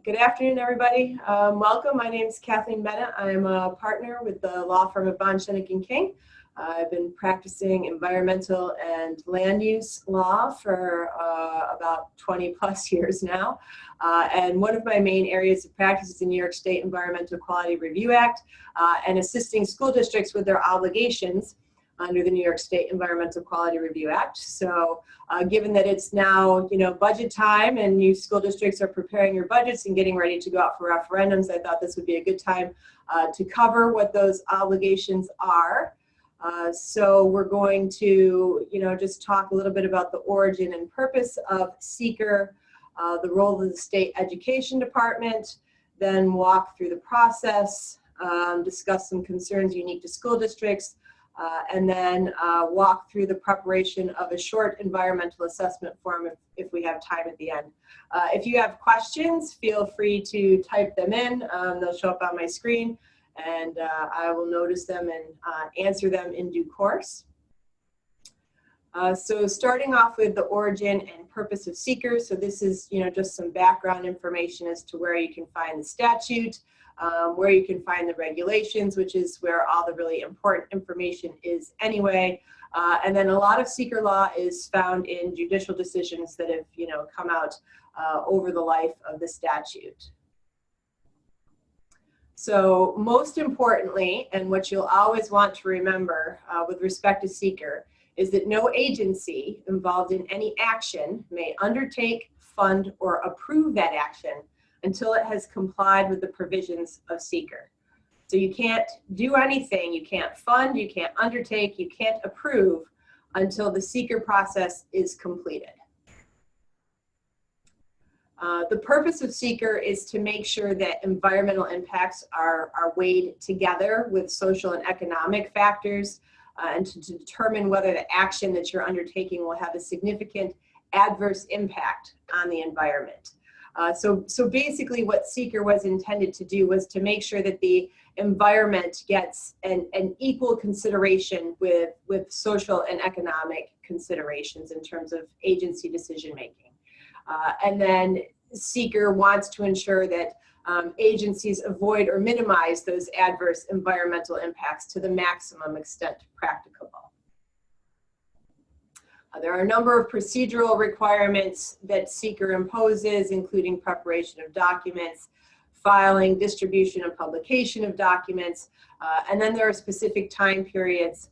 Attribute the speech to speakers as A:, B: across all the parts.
A: Good afternoon, everybody. Welcome. My name is Kathleen Bennett. I'm a partner with the law firm of Schoeneck King. I've been practicing environmental and land use law for about 20 plus years now. And one of my main areas of practice is the New York State Environmental Quality Review Act and assisting school districts with their obligations under the New York State Environmental Quality Review Act. So given that it's now, budget time and you school districts are preparing your budgets and getting ready to go out for referendums, I thought this would be a good time to cover what those obligations are. So we're going to, just talk a little bit about the origin and purpose of SEQRA, the role of the state education department, then walk through the process, discuss some concerns unique to school districts, and then walk through the preparation of a short environmental assessment form if we have time at the end. If you have questions, feel free to type them in. They'll show up on my screen, and I will notice them and answer them in due course. So starting off with the origin and purpose of SEQRA. So this is, just some background information as to where you can find the statute, where you can find the regulations, which is where all the really important information is anyway. And then a lot of SEQRA law is found in judicial decisions that have, come out over the life of the statute. So most importantly, and what you'll always want to remember with respect to SEQRA, is that no agency involved in any action may undertake, fund, or approve that action until it has complied with the provisions of SEQRA. So you can't do anything, you can't fund, you can't undertake, you can't approve until the SEQRA process is completed. The purpose of SEQRA is to make sure that environmental impacts are weighed together with social and economic factors and to determine whether the action that you're undertaking will have a significant adverse impact on the environment. So basically what SEQRA was intended to do was to make sure that the environment gets an equal consideration with social and economic considerations in terms of agency decision making. And then SEQRA wants to ensure that agencies avoid or minimize those adverse environmental impacts to the maximum extent practicable. There are a number of procedural requirements that SEQRA imposes, including preparation of documents, filing, distribution, and publication of documents, and then there are specific time periods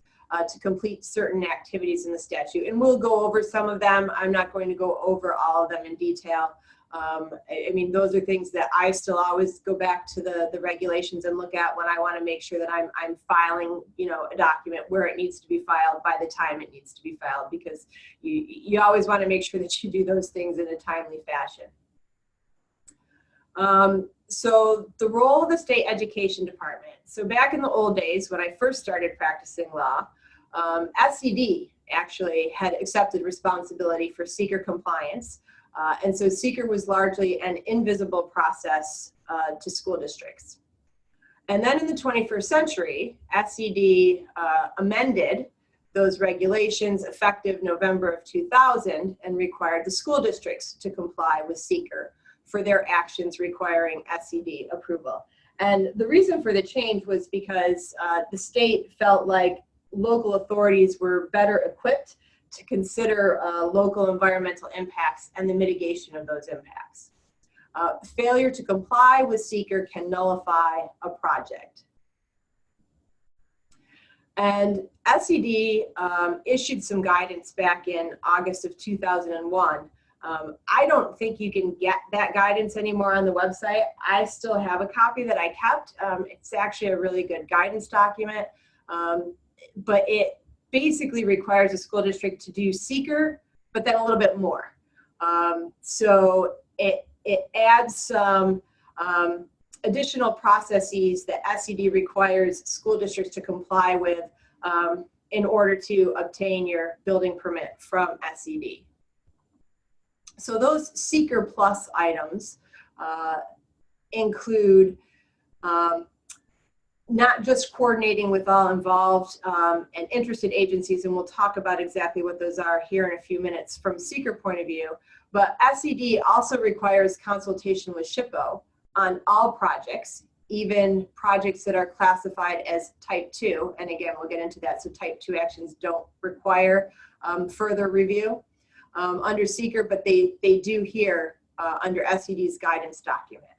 A: to complete certain activities in the statute. And we'll go over some of them. I'm not going to go over all of them in detail. I mean, those are things that I still always go back to the regulations and look at when I want to make sure that I'm filing, a document where it needs to be filed by the time it needs to be filed, because you always want to make sure that you do those things in a timely fashion. So the role of the state education department. So back in the old days, when I first started practicing law, SED actually had accepted responsibility for SEQRA compliance. And so SEQRA was largely an invisible process to school districts. And then in the 21st century, SED amended those regulations effective November of 2000 and required the school districts to comply with SEQRA for their actions requiring SED approval. And the reason for the change was because the state felt like local authorities were better equipped to consider local environmental impacts and the mitigation of those impacts. Failure to comply with SEQRA can nullify a project. And SED issued some guidance back in August of 2001. I don't think you can get that guidance anymore on the website. I still have a copy that I kept. It's actually a really good guidance document, but it basically requires a school district to do SEQRA, but then a little bit more. So it adds some additional processes that SED requires school districts to comply with in order to obtain your building permit from SED. So those SEQRA plus items include not just coordinating with all involved and interested agencies, and we'll talk about exactly what those are here in a few minutes from SEQRA point of view, But SED also requires consultation with SHPO on all projects, even projects that are classified as type 2. And again, we'll get into that. So type 2 actions don't require further review under SEQRA, but they do here under SED's guidance document.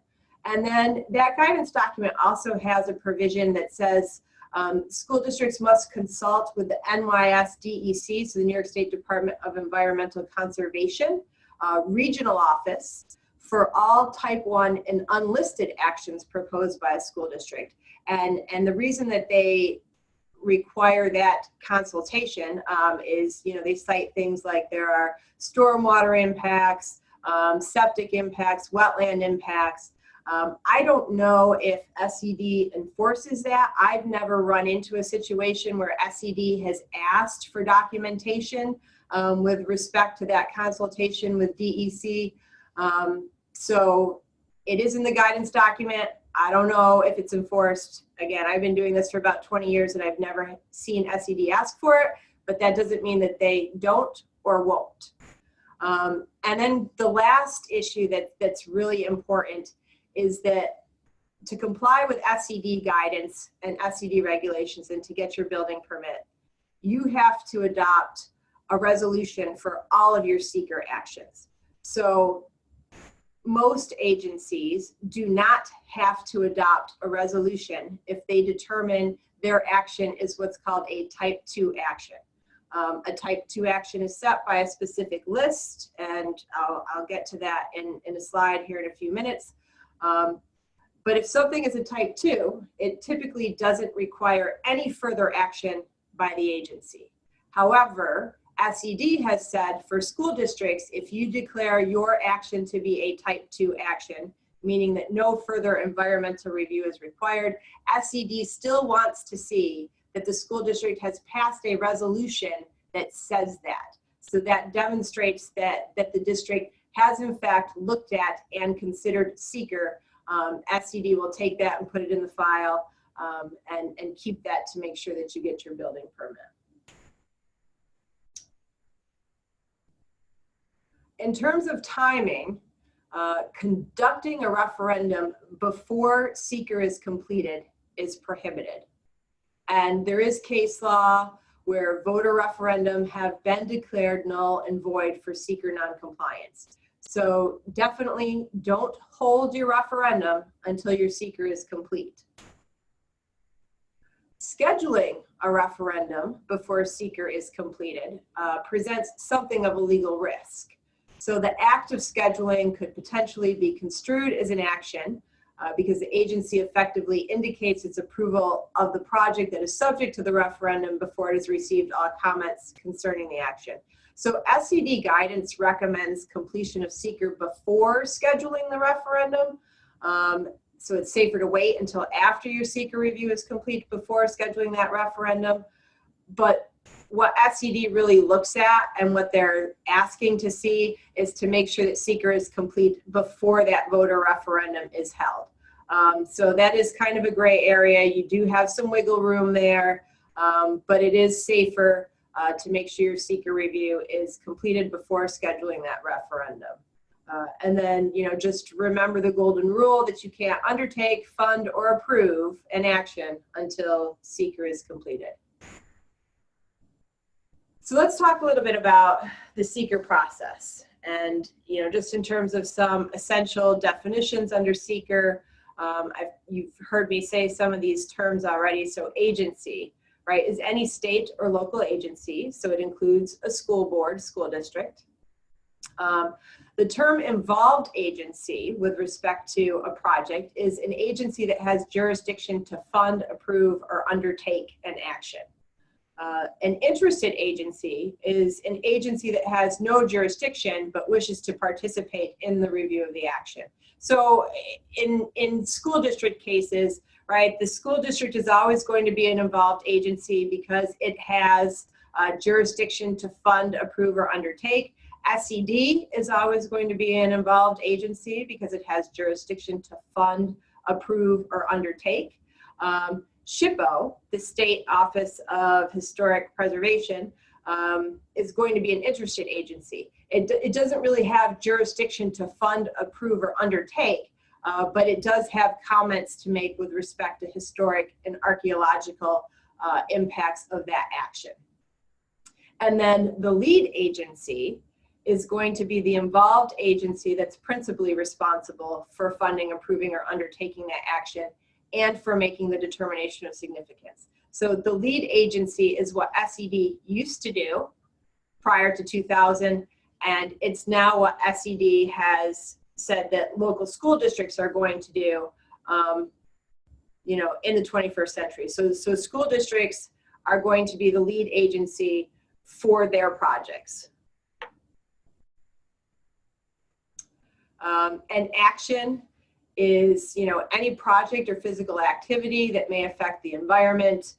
A: And then that guidance document also has a provision that says school districts must consult with the NYSDEC, so the New York State Department of Environmental Conservation, regional office for all type 1 and unlisted actions proposed by a school district. And the reason that they require that consultation is, they cite things like there are stormwater impacts, septic impacts, wetland impacts. I don't know if SED enforces that. I've never run into a situation where SED has asked for documentation with respect to that consultation with DEC. So it is in the guidance document. I don't know if it's enforced. Again, I've been doing this for about 20 years and I've never seen SED ask for it, but that doesn't mean that they don't or won't. And then the last issue that's really important is that to comply with SED guidance and SED regulations and to get your building permit, you have to adopt a resolution for all of your SEQRA actions. So most agencies do not have to adopt a resolution if they determine their action is what's called a type 2 action. A type 2 action is set by a specific list, and I'll get to that in a slide here in a few minutes. But if something is a type 2, it typically doesn't require any further action by the agency. However, SED has said for school districts, if you declare your action to be a type 2 action, meaning that no further environmental review is required, SED still wants to see that the school district has passed a resolution that says that. So that demonstrates that the district has in fact looked at and considered SEQRA. SED will take that and put it in the file and keep that to make sure that you get your building permit. In terms of timing, conducting a referendum before SEQRA is completed is prohibited. And there is case law where voter referendum have been declared null and void for SEQRA noncompliance. So definitely don't hold your referendum until your SEQRA is complete. Scheduling a referendum before SEQRA is completed presents something of a legal risk. So the act of scheduling could potentially be construed as an action because the agency effectively indicates its approval of the project that is subject to the referendum before it has received all comments concerning the action. So SED guidance recommends completion of SEQRA before scheduling the referendum. So it's safer to wait until after your SEQRA review is complete before scheduling that referendum. But what SED really looks at and what they're asking to see is to make sure that SEQRA is complete before that voter referendum is held. So that is kind of a gray area. You do have some wiggle room there, but it is safer to make sure your SEQRA review is completed before scheduling that referendum. And then, just remember the golden rule that you can't undertake, fund, or approve an action until SEQRA is completed. So let's talk a little bit about the SEQRA process. And, just in terms of some essential definitions under SEQRA, you've heard me say some of these terms already. So agency, right, is any state or local agency. So it includes a school board, school district. The term involved agency with respect to a project is an agency that has jurisdiction to fund, approve, or undertake an action. An interested agency is an agency that has no jurisdiction but wishes to participate in the review of the action. So in school district cases, right, the school district is always going to be an involved agency because it has jurisdiction to fund, approve, or undertake. SED is always going to be an involved agency because it has jurisdiction to fund, approve, or undertake. SHPO, the State Office of Historic Preservation, is going to be an interested agency. It doesn't really have jurisdiction to fund, approve, or undertake, but it does have comments to make with respect to historic and archaeological impacts of that action. And then the lead agency is going to be the involved agency that's principally responsible for funding, approving, or undertaking that action and for making the determination of significance. So the lead agency is what SED used to do prior to 2000, and it's now what SED has said that local school districts are going to do, you know, in the 21st century. So school districts are going to be the lead agency for their projects. And action is, you know, any project or physical activity that may affect the environment.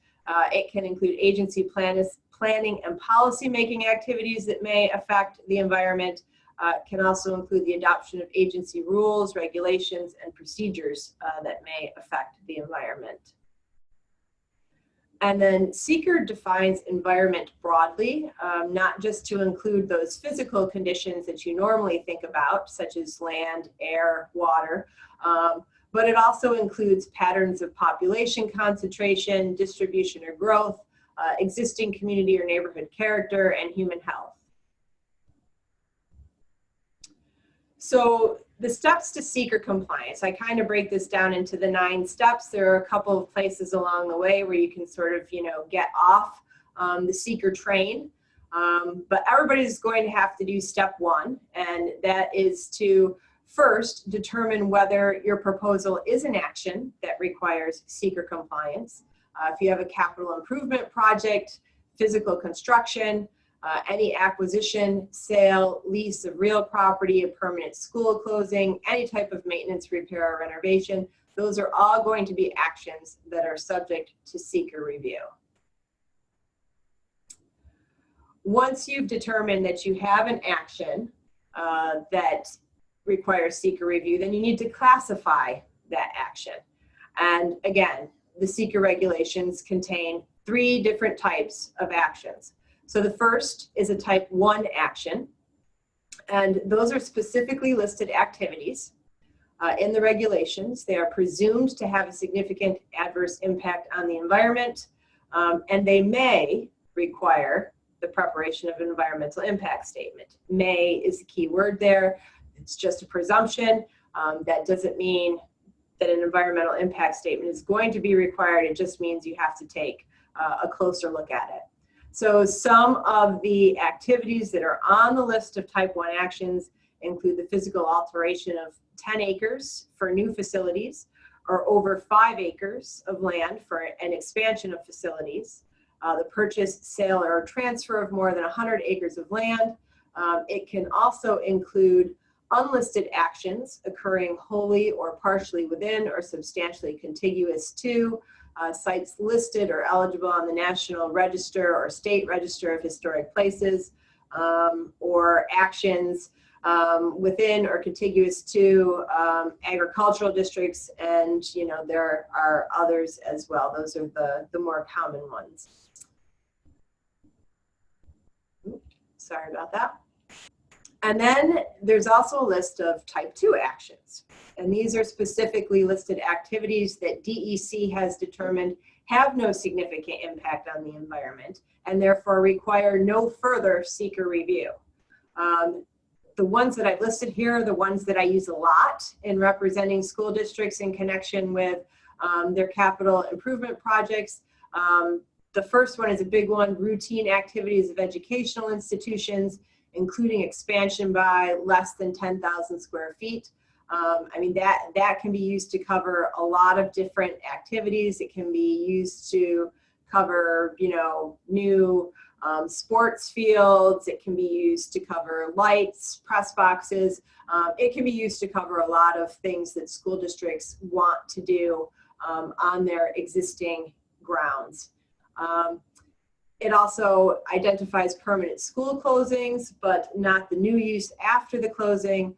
A: It can include agency planning and policy making activities that may affect the environment. Can also include the adoption of agency rules, regulations, and procedures that may affect the environment. And then SEQRA defines environment broadly, not just to include those physical conditions that you normally think about, such as land, air, water, but it also includes patterns of population concentration, distribution or growth, existing community or neighborhood character, and human health. So the steps to SEQRA compliance, I kind of break this down into the 9 steps. There are a couple of places along the way where you can sort of, you know, get off the SEQRA train. But everybody's going to have to do step 1, and that is to first determine whether your proposal is an action that requires SEQRA compliance. If you have a capital improvement project, physical construction, any acquisition, sale, lease of real property, a permanent school closing, any type of maintenance, repair, or renovation, those are all going to be actions that are subject to SEQRA review. Once you've determined that you have an action that requires SEQRA review, then you need to classify that action. And again, the SEQRA regulations contain 3 different types of actions. So the first is a type 1 action, and those are specifically listed activities in the regulations. They are presumed to have a significant adverse impact on the environment, and they may require the preparation of an environmental impact statement. May is the key word there. It's just a presumption. That doesn't mean that an environmental impact statement is going to be required. It just means you have to take a closer look at it. So some of the activities that are on the list of type 1 actions include the physical alteration of 10 acres for new facilities, or over 5 acres of land for an expansion of facilities, the purchase, sale, or transfer of more than 100 acres of land. It can also include unlisted actions occurring wholly or partially within or substantially contiguous to sites listed or eligible on the National Register or State Register of Historic Places, or actions within or contiguous to agricultural districts, and you know, there are others as well. Those are the more common ones. Sorry about that. And then there's also a list of type 2 actions. And these are specifically listed activities that DEC has determined have no significant impact on the environment and therefore require no further SEQRA review. The ones that I've listed here are the ones that I use a lot in representing school districts in connection with their capital improvement projects. The first one is a big one: routine activities of educational institutions, including expansion by less than 10,000 square feet. I mean, that can be used to cover a lot of different activities. It can be used to cover, you know, new sports fields. It can be used to cover lights, press boxes. It can be used to cover a lot of things that school districts want to do on their existing grounds. It also identifies permanent school closings, but not the new use after the closing.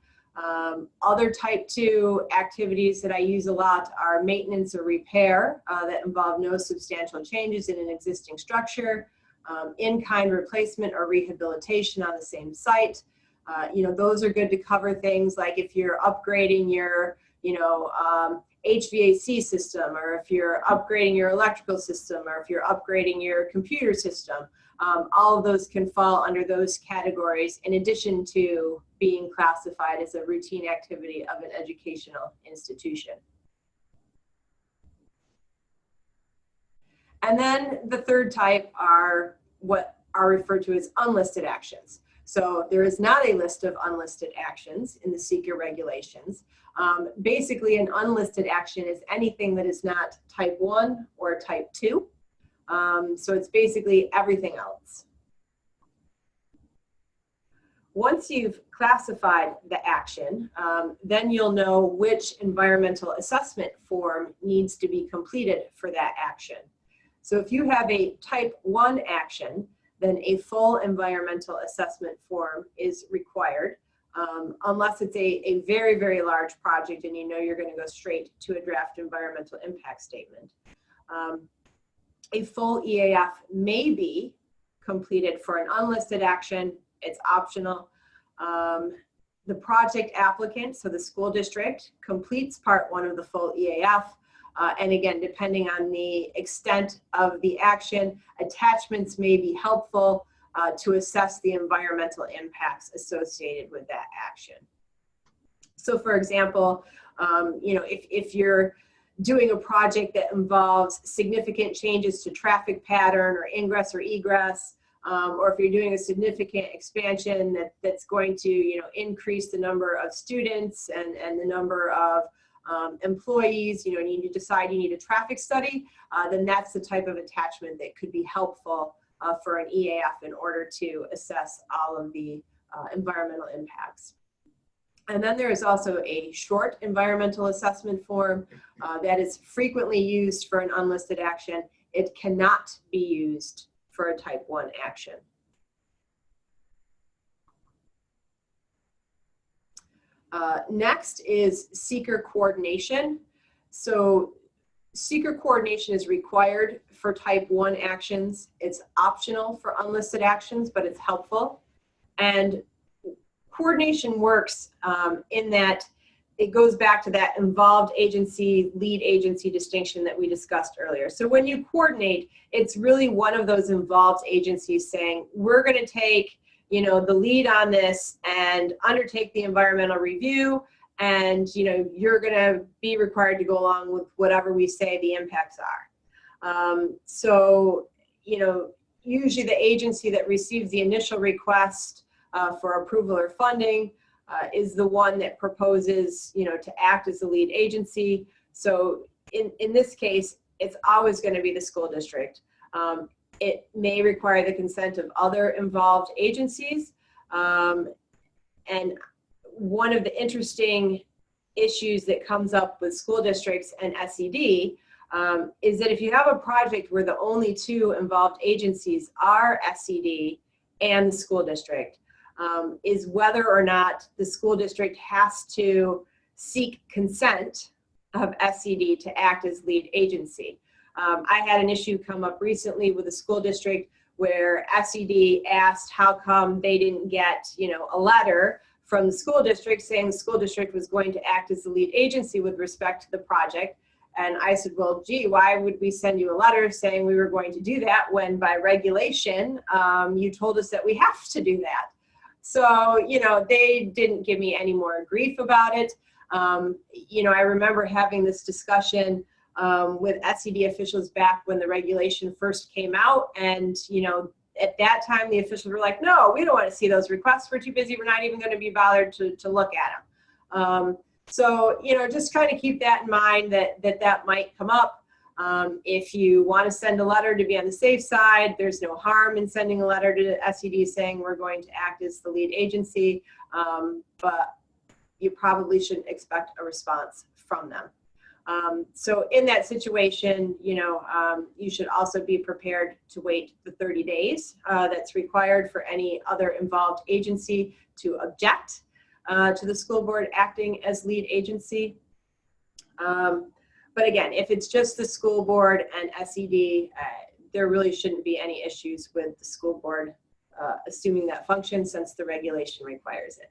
A: Other type 2 activities that I use a lot are maintenance or repair that involve no substantial changes in an existing structure, in-kind replacement or rehabilitation on the same site, Those are good to cover things like if you're upgrading your, HVAC system, or if you're upgrading your electrical system, or if you're upgrading your computer system. All of those can fall under those categories in addition to being classified as a routine activity of an educational institution. And then the third type are what are referred to as unlisted actions. So there is not a list of unlisted actions in the SEQRA regulations. Basically, an unlisted action is anything that is not type 1 or type 2. So it's basically everything else. Once you've classified the action, then you'll know which environmental assessment form needs to be completed for that action. So if you have a type 1 action, then a full environmental assessment form is required, unless it's a very, very large project and you're going to go straight to a draft environmental impact statement. A full EAF may be completed for an unlisted action. It's optional. The project applicant, so the school district, completes part 1 of the full EAF. And again, depending on the extent of the action, attachments may be helpful to assess the environmental impacts associated with that action. So for example, if you're doing a project that involves significant changes to traffic pattern or ingress or egress, or if you're doing a significant expansion that's going to increase the number of students and the number of employees, you need to decide you need a traffic study, then that's the type of attachment that could be helpful for an EAF in order to assess all of the environmental impacts. And then there is also a short environmental assessment form that is frequently used for an unlisted action. It cannot be used for a type 1 action. Next is SEQRA coordination. So SEQRA coordination is required for type 1 actions. It's optional for unlisted actions, but it's helpful. And coordination works in that it goes back to that involved agency, lead agency distinction that we discussed earlier. So when you coordinate, it's really one of those involved agencies saying, we're going to take the lead on this and undertake the environmental review, and you're going to be required to go along with whatever we say the impacts are. So usually the agency that receives the initial request for approval or funding is the one that proposes to act as the lead agency. So in this case, it's always going to be the school district. It may require the consent of other involved agencies. And one of the interesting issues that comes up with school districts and SED is that if you have a project where the only 2 involved agencies are SED and the school district, is whether or not the school district has to seek consent of SED to act as lead agency. I had an issue come up recently with a school district where SED asked how come they didn't get, a letter from the school district saying the school district was going to act as the lead agency with respect to the project. And I said, well, gee, why would we send you a letter saying we were going to do that when by regulation, you told us that we have to do that? So, they didn't give me any more grief about it. I remember having this discussion with SED officials back when the regulation first came out, and at that time the officials were like, no, we don't want to see those requests, we're too busy, we're not even going to be bothered to look at them. So just kind of keep that in mind that might come up. If you want to send a letter to be on the safe side, there's no harm in sending a letter to SED saying we're going to act as the lead agency, but you probably shouldn't expect a response from them. So in that situation, you should also be prepared to wait the 30 days that's required for any other involved agency to object to the school board acting as lead agency. But again, if it's just the school board and SED, there really shouldn't be any issues with the school board assuming that function since the regulation requires it.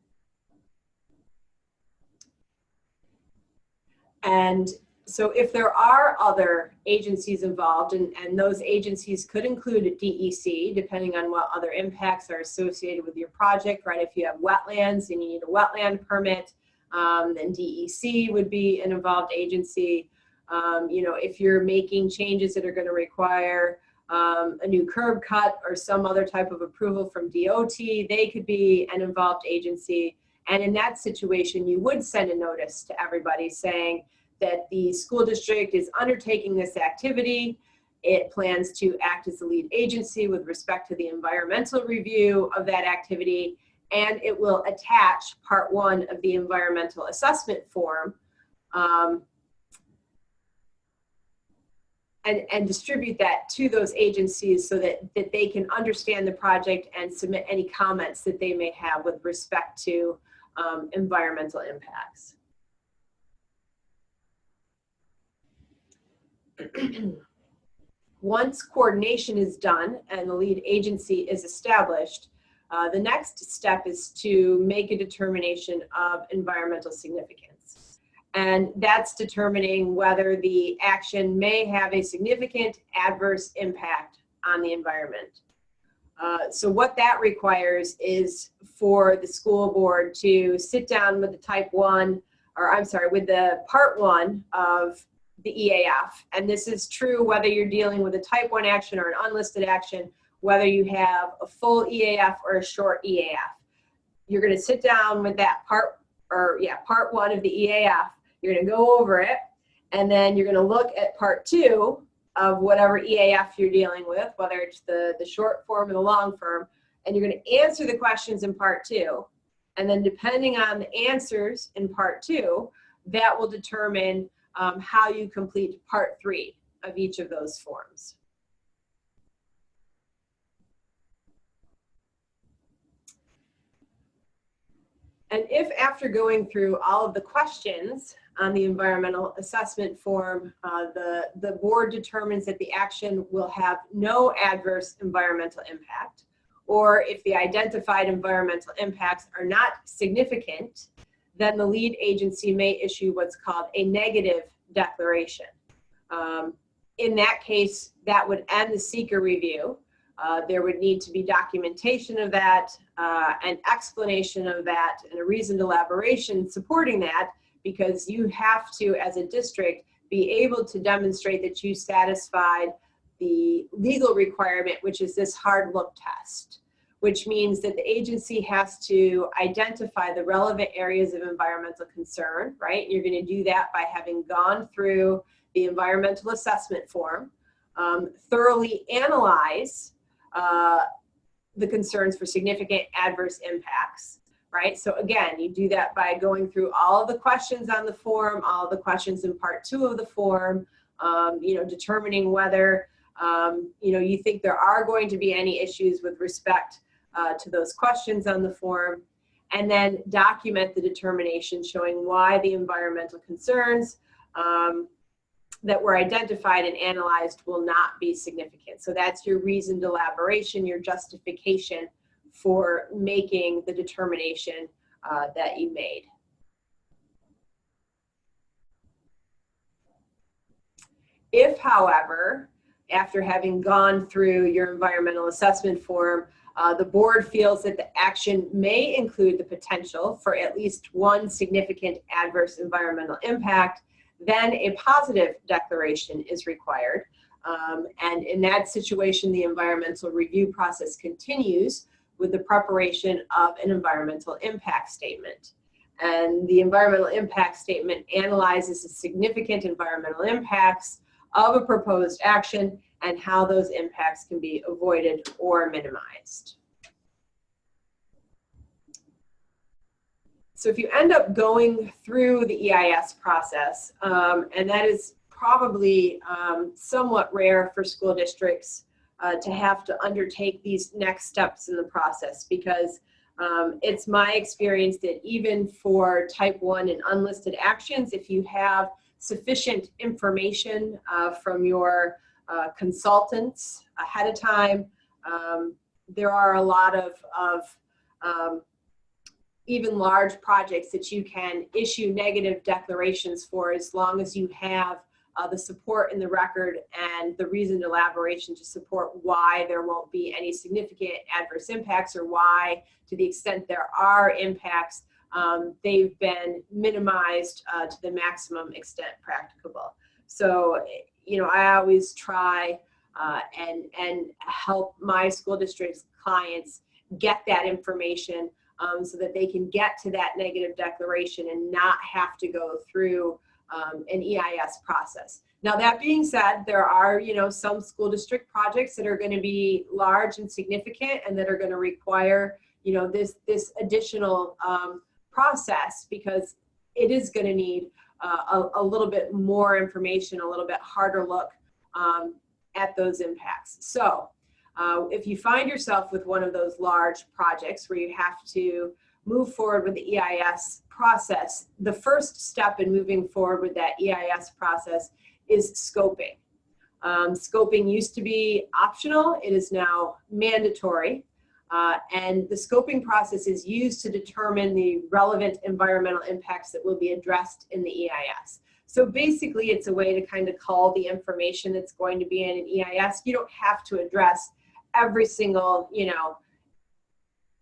A: And so if there are other agencies involved, and those agencies could include a DEC, depending on what other impacts are associated with your project, right? If you have wetlands and you need a wetland permit, then DEC would be an involved agency. You know, if you're making changes that are going to require a new curb cut or some other type of approval from DOT, they could be an involved agency. And in that situation, you would send a notice to everybody saying that the school district is undertaking this activity. It plans to act as the lead agency with respect to the environmental review of that activity, and it will attach part 1 of the environmental assessment form and distribute that to those agencies so that they can understand the project and submit any comments that they may have with respect to environmental impacts. Once coordination is done and the lead agency is established, the next step is to make a determination of environmental significance. And that's determining whether the action may have a significant adverse impact on the environment. So what that requires is for the school board to sit down with the with the part 1 of the EAF. And this is true whether you're dealing with a type 1 action or an unlisted action, whether you have a full EAF or a short EAF. You're going to sit down with that part 1 of the EAF. You're going to go over it, and then you're going to look at part 2 of whatever EAF you're dealing with, whether it's the short form or the long form, and you're going to answer the questions in part 2. And then depending on the answers in part 2, that will determine how you complete part 3 of each of those forms. And if after going through all of the questions on the environmental assessment form, the board determines that the action will have no adverse environmental impact, or if the identified environmental impacts are not significant, then the lead agency may issue what's called a negative declaration. In that case, that would end the SEQRA review. There would need to be documentation of that, an explanation of that, and a reasoned elaboration supporting that, because you have to, as a district, be able to demonstrate that you satisfied the legal requirement, which is this hard look test, which means that the agency has to identify the relevant areas of environmental concern, right? You're going to do that by having gone through the environmental assessment form, thoroughly analyze the concerns for significant adverse impacts, right? So again, you do that by going through all of the questions on the form, all of the questions in part 2 of the form, determining whether, you think there are going to be any issues with respect to those questions on the form, and then document the determination showing why the environmental concerns that were identified and analyzed will not be significant. So that's your reasoned elaboration, your justification for making the determination that you made. If, however, after having gone through your environmental assessment form, the board feels that the action may include the potential for at least one significant adverse environmental impact, then a positive declaration is required. And in that situation, the environmental review process continues with the preparation of an environmental impact statement. And the environmental impact statement analyzes the significant environmental impacts of a proposed action and how those impacts can be avoided or minimized. So if you end up going through the EIS process, and that is probably somewhat rare for school districts to have to undertake these next steps in the process, because it's my experience that even for type 1 and unlisted actions, if you have sufficient information from your consultants ahead of time, there are a lot of even large projects that you can issue negative declarations for, as long as you have the support in the record and the reasoned elaboration to support why there won't be any significant adverse impacts, or why, to the extent there are impacts, they've been minimized to the maximum extent practicable. So, you know, I always try and help my school district's clients get that information so that they can get to that negative declaration and not have to go through an EIS process. Now, that being said, there are, you know, some school district projects that are going to be large and significant and that are going to require, you know, this additional process, because it is going to need a little bit more information, a little bit harder look at those impacts. So if you find yourself with one of those large projects where you have to move forward with the EIS process, the first step in moving forward with that EIS process is scoping. Scoping used to be optional. It is now mandatory. And the scoping process is used to determine the relevant environmental impacts that will be addressed in the EIS. So basically, it's a way to kind of cull the information that's going to be in an EIS. You don't have to address every single, you know,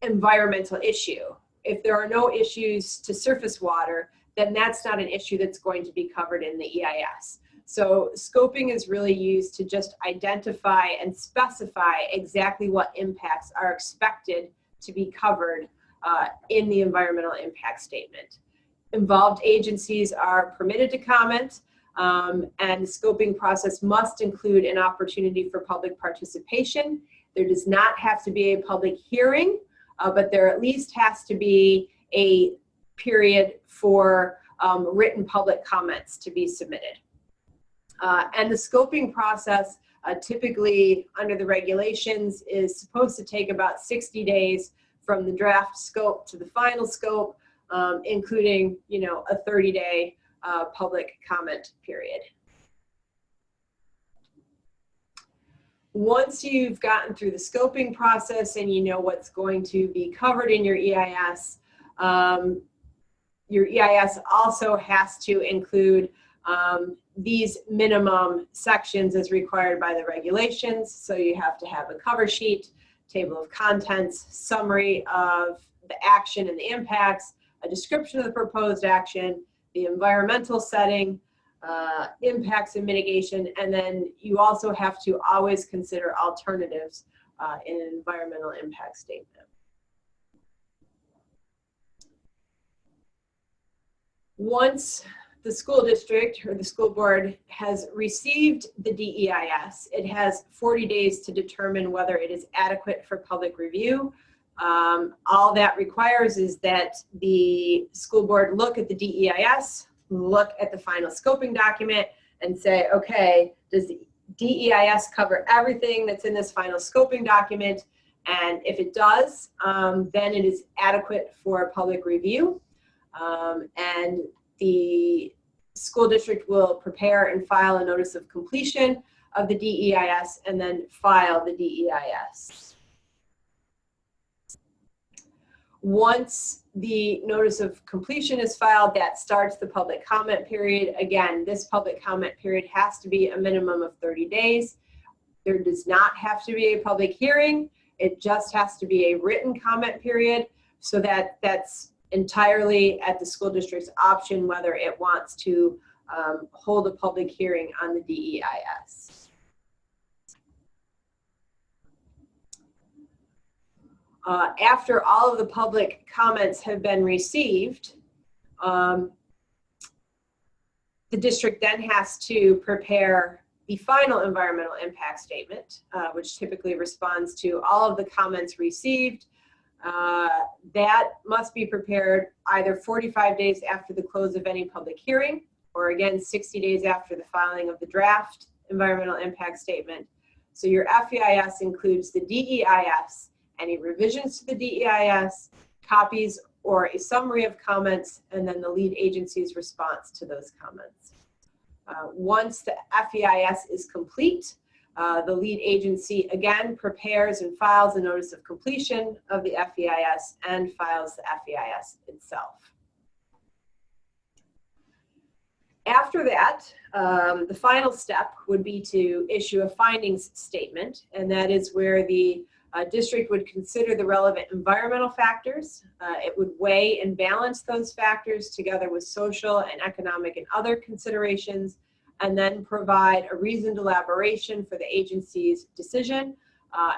A: environmental issue. If there are no issues to surface water, then that's not an issue that's going to be covered in the EIS. So scoping is really used to just identify and specify exactly what impacts are expected to be covered in the environmental impact statement. Involved agencies are permitted to comment, and the scoping process must include an opportunity for public participation. There does not have to be a public hearing, but there at least has to be a period for written public comments to be submitted. And the scoping process, typically under the regulations, is supposed to take about 60 days from the draft scope to the final scope, including, you know, a 30-day public comment period. Once you've gotten through the scoping process and you know what's going to be covered in your EIS also has to include these minimum sections as required by the regulations. So you have to have a cover sheet, table of contents, summary of the action and the impacts, a description of the proposed action, the environmental setting, impacts and mitigation, and then you also have to always consider alternatives in an environmental impact statement. Once the school district or the school board has received the DEIS, it has 40 days to determine whether it is adequate for public review. All that requires is that the school board look at the DEIS, look at the final scoping document, and say, okay, does the DEIS cover everything that's in this final scoping document? And if it does, then it is adequate for public review. And the school district will prepare and file a notice of completion of the DEIS and then file the DEIS. Once the notice of completion is filed, that starts the public comment period. Again, this public comment period has to be a minimum of 30 days. There does not have to be a public hearing. It just has to be a written comment period, so that's entirely at the school district's option whether it wants to hold a public hearing on the DEIS. After all of the public comments have been received, the district then has to prepare the final environmental impact statement, which typically responds to all of the comments received. That must be prepared either 45 days after the close of any public hearing, or again 60 days after the filing of the draft environmental impact statement. So your FEIS includes the DEIS, any revisions to the DEIS, copies or a summary of comments, and then the lead agency's response to those comments. Once the FEIS is complete, The lead agency, again, prepares and files a notice of completion of the FEIS and files the FEIS itself. After that, the final step would be to issue a findings statement, and that is where the district would consider the relevant environmental factors. It would weigh and balance those factors together with social and economic and other considerations, and then provide a reasoned elaboration for the agency's decision,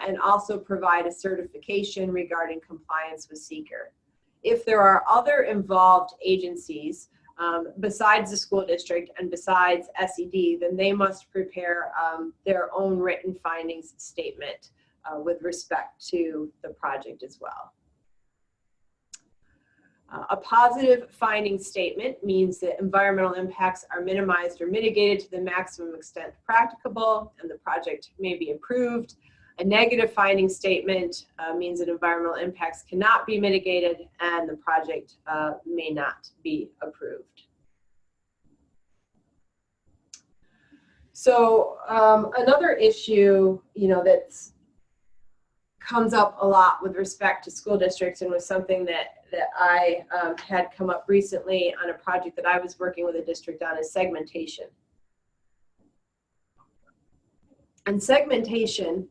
A: and also provide a certification regarding compliance with SEQRA. If there are other involved agencies besides the school district and besides SED, then they must prepare their own written findings statement with respect to the project as well. A positive finding statement means that environmental impacts are minimized or mitigated to the maximum extent practicable and the project may be approved. A negative finding statement means that environmental impacts cannot be mitigated and the project may not be approved. So another issue, that's comes up a lot with respect to school districts, and was something that I had come up recently on a project that I was working with a district on, is segmentation. And segmentation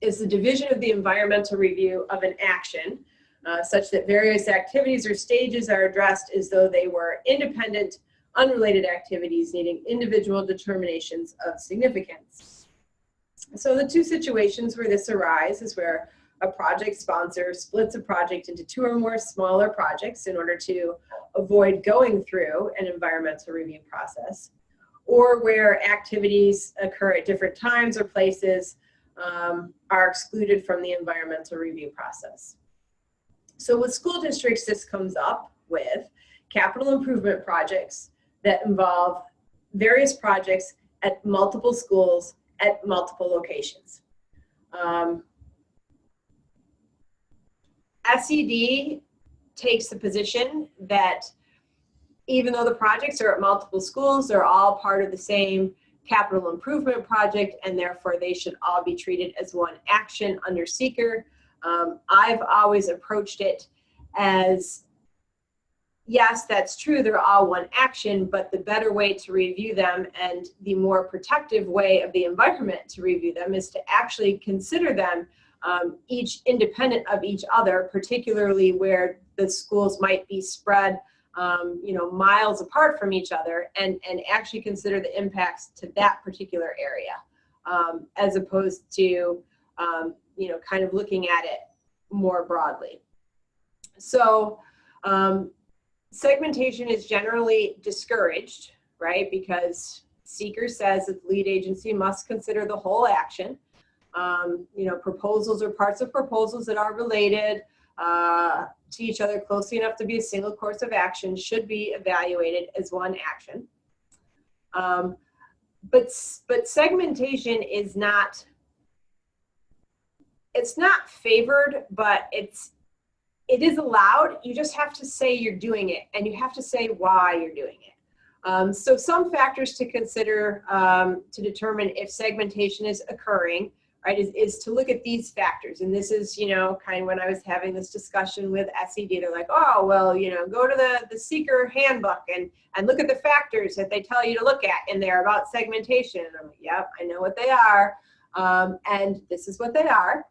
A: is the division of the environmental review of an action such that various activities or stages are addressed as though they were independent, unrelated activities needing individual determinations of significance. So the two situations where this arises is where a project sponsor splits a project into two or more smaller projects in order to avoid going through an environmental review process, or where activities occur at different times or places are excluded from the environmental review process. So with school districts, this comes up with capital improvement projects that involve various projects at multiple schools at multiple locations. SED takes the position that even though the projects are at multiple schools, they're all part of the same capital improvement project, and therefore they should all be treated as one action under SEQRA. I've always approached it as, yes, that's true, they're all one action, but the better way to review them and the more protective way of the environment to review them is to actually consider them each independent of each other, particularly where the schools might be spread miles apart from each other, and actually consider the impacts to that particular area, as opposed to kind of looking at it more broadly. So segmentation is generally discouraged, right? Because SEQRA says that the lead agency must consider the whole action. Proposals or parts of proposals that are related to each other closely enough to be a single course of action should be evaluated as one action. But segmentation is not, it's not favored, but it is allowed. You just have to say you're doing it, and you have to say why you're doing it. So some factors to consider to determine if segmentation is occurring, right, is to look at these factors. And this is, kind of when I was having this discussion with SED, they're like, oh, well, go to the SEQRA handbook and look at the factors that they tell you to look at in there about segmentation. And I'm like, yep, I know what they are. And this is what they are.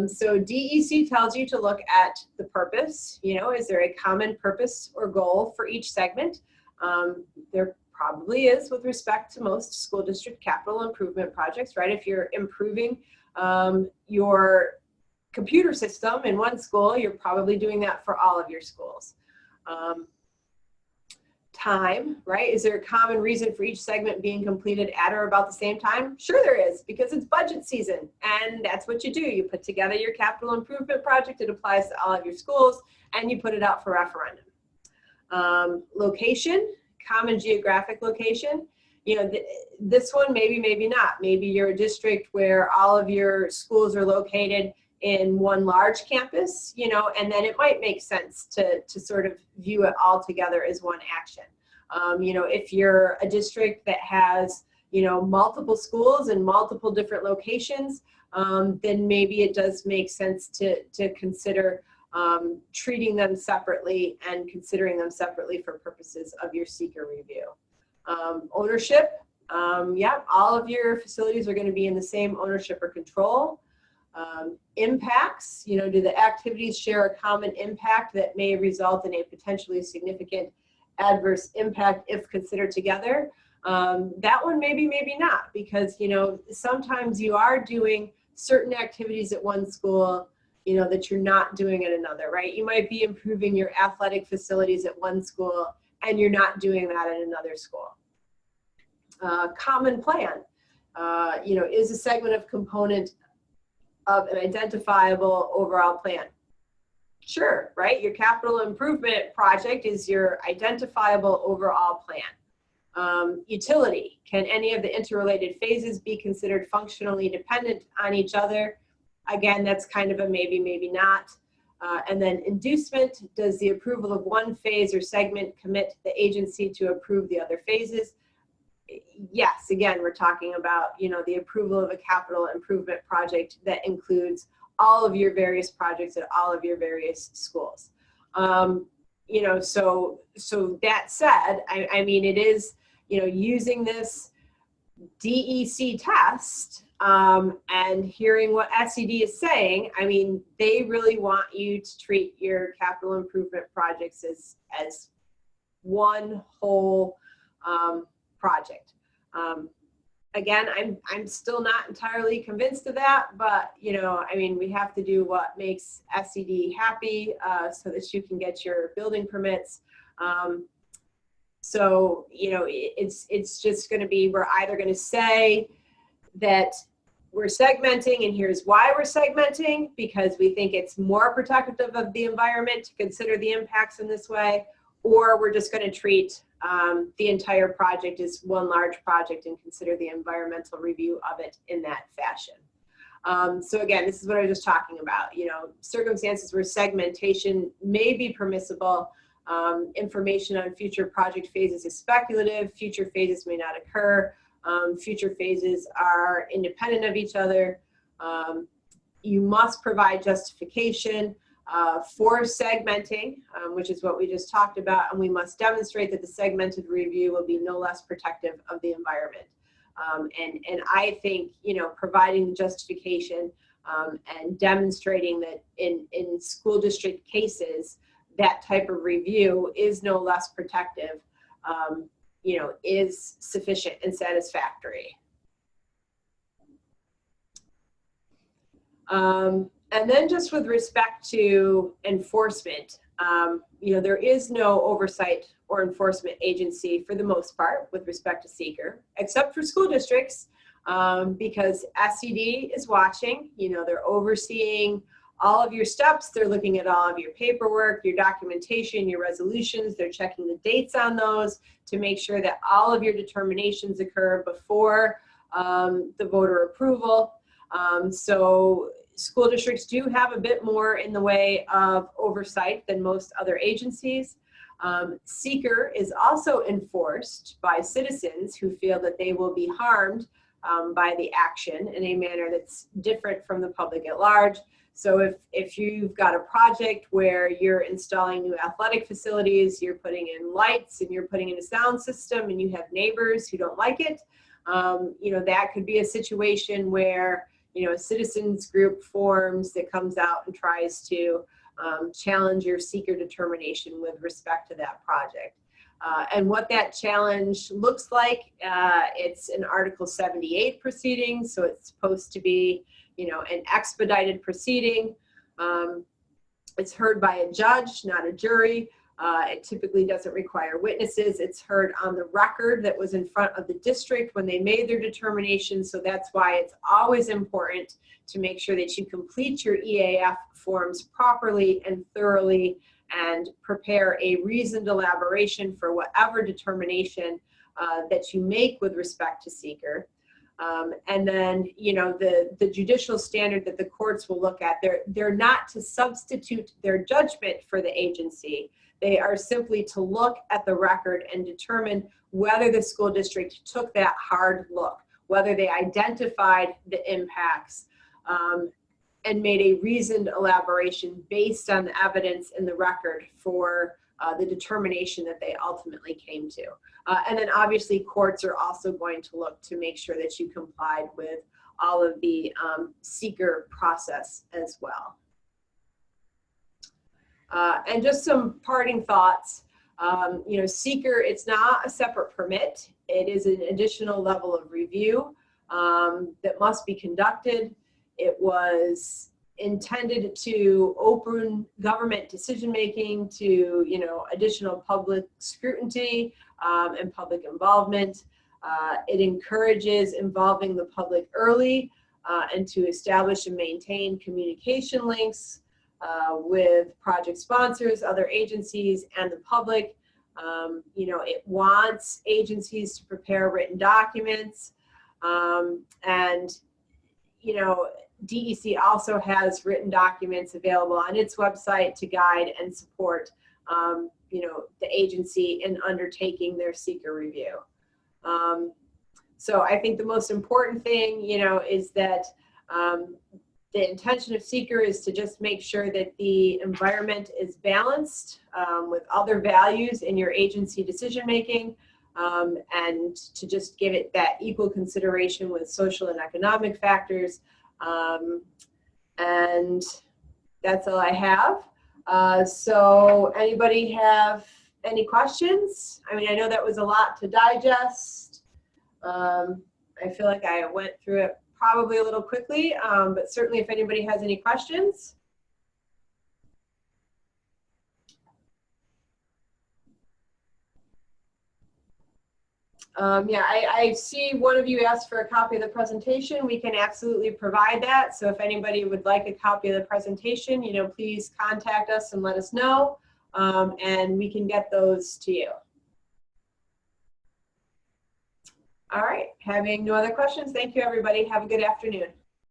A: So DEC tells you to look at the purpose. Is there a common purpose or goal for each segment? There probably is with respect to most school district capital improvement projects, right? If you're improving your computer system in one school, you're probably doing that for all of your schools. Time, right? Is there a common reason for each segment being completed at or about the same time? Sure there is, because it's budget season, and that's what you do. You put together your capital improvement project, it applies to all of your schools, and you put it out for referendum. Location, common geographic location. This one, maybe not. Maybe you're a district where all of your schools are located in one large campus, and then it might make sense to sort of view it all together as one action. If you're a district that has, multiple schools in multiple different locations, then maybe it does make sense to consider treating them separately and considering them separately for purposes of your SEQRA review. Ownership, yeah, all of your facilities are going to be in the same ownership or control. Impacts, do the activities share a common impact that may result in a potentially significant adverse impact if considered together? That one maybe not, because sometimes you are doing certain activities at one school that you're not doing at another, right? You might be improving your athletic facilities at one school and you're not doing that at another school. Common plan, is a segment of component of an identifiable overall plan? Sure, right? Your capital improvement project is your identifiable overall plan. Utility, can any of the interrelated phases be considered functionally dependent on each other? Again, that's kind of a maybe, maybe not. And then inducement, does the approval of one phase or segment commit the agency to approve the other phases? Yes, again, we're talking about, the approval of a capital improvement project that includes all of your various projects at all of your various schools. So that said, I mean, it is, using this DEC test and hearing what SED is saying, I mean, they really want you to treat your capital improvement projects as one whole project. Again, I'm still not entirely convinced of that, but I mean, we have to do what makes SED happy so that you can get your building permits. So it's just going to be, we're either going to say that we're segmenting and here's why we're segmenting, because we think it's more protective of the environment to consider the impacts in this way, or we're just going to treat the entire project as one large project and consider the environmental review of it in that fashion. So again, this is what I was just talking about, circumstances where segmentation may be permissible. Information on future project phases is speculative. Future phases may not occur. Future phases are independent of each other. You must provide justification for segmenting, which is what we just talked about, and we must demonstrate that the segmented review will be no less protective of the environment. And I think, providing the justification and demonstrating that in school district cases, that type of review is no less protective, is sufficient and satisfactory. And then just with respect to enforcement, there is no oversight or enforcement agency for the most part with respect to SEQRA, except for school districts, because SED is watching. They're overseeing all of your steps. They're looking at all of your paperwork, your documentation, your resolutions. They're checking the dates on those to make sure that all of your determinations occur before the voter approval. So school districts do have a bit more in the way of oversight than most other agencies. SEQRA is also enforced by citizens who feel that they will be harmed by the action in a manner that's different from the public at large. So if you've got a project where you're installing new athletic facilities, you're putting in lights and you're putting in a sound system and you have neighbors who don't like it, that could be a situation where a citizens group forms that comes out and tries to challenge your SEQRA determination with respect to that project. And what that challenge looks like, it's an Article 78 proceeding, so it's supposed to be, an expedited proceeding. It's heard by a judge, not a jury. It typically doesn't require witnesses. It's heard on the record that was in front of the district when they made their determination. So that's why it's always important to make sure that you complete your EAF forms properly and thoroughly and prepare a reasoned elaboration for whatever determination that you make with respect to SEQRA. And then, the judicial standard that the courts will look at, they're not to substitute their judgment for the agency. They are simply to look at the record and determine whether the school district took that hard look, whether they identified the impacts and made a reasoned elaboration based on the evidence in the record for the determination that they ultimately came to. And then obviously courts are also going to look to make sure that you complied with all of the SEQRA process as well. And just some parting thoughts. You know, SEQRA, it's not a separate permit. It is an additional level of review that must be conducted. It was intended to open government decision-making to, you know, additional public scrutiny and public involvement. It encourages involving the public early and to establish and maintain communication links with project sponsors, other agencies, and the public. You know, it wants agencies to prepare written documents. And, you know, DEC also has written documents available on its website to guide and support, you know, the agency in undertaking their SEQRA review. So I think the most important thing, you know, is that the intention of SEQRA is to just make sure that the environment is balanced with other values in your agency decision-making, and to just give it that equal consideration with social and economic factors. And that's all I have. So anybody have any questions? I mean, I know that was a lot to digest. I feel like I went through it probably a little quickly, but certainly if anybody has any questions. Yeah, I see one of you asked for a copy of the presentation. We can absolutely provide that. So if anybody would like a copy of the presentation, you know, please contact us and let us know, and we can get those to you. All right, having no other questions, thank you everybody. Have a good afternoon.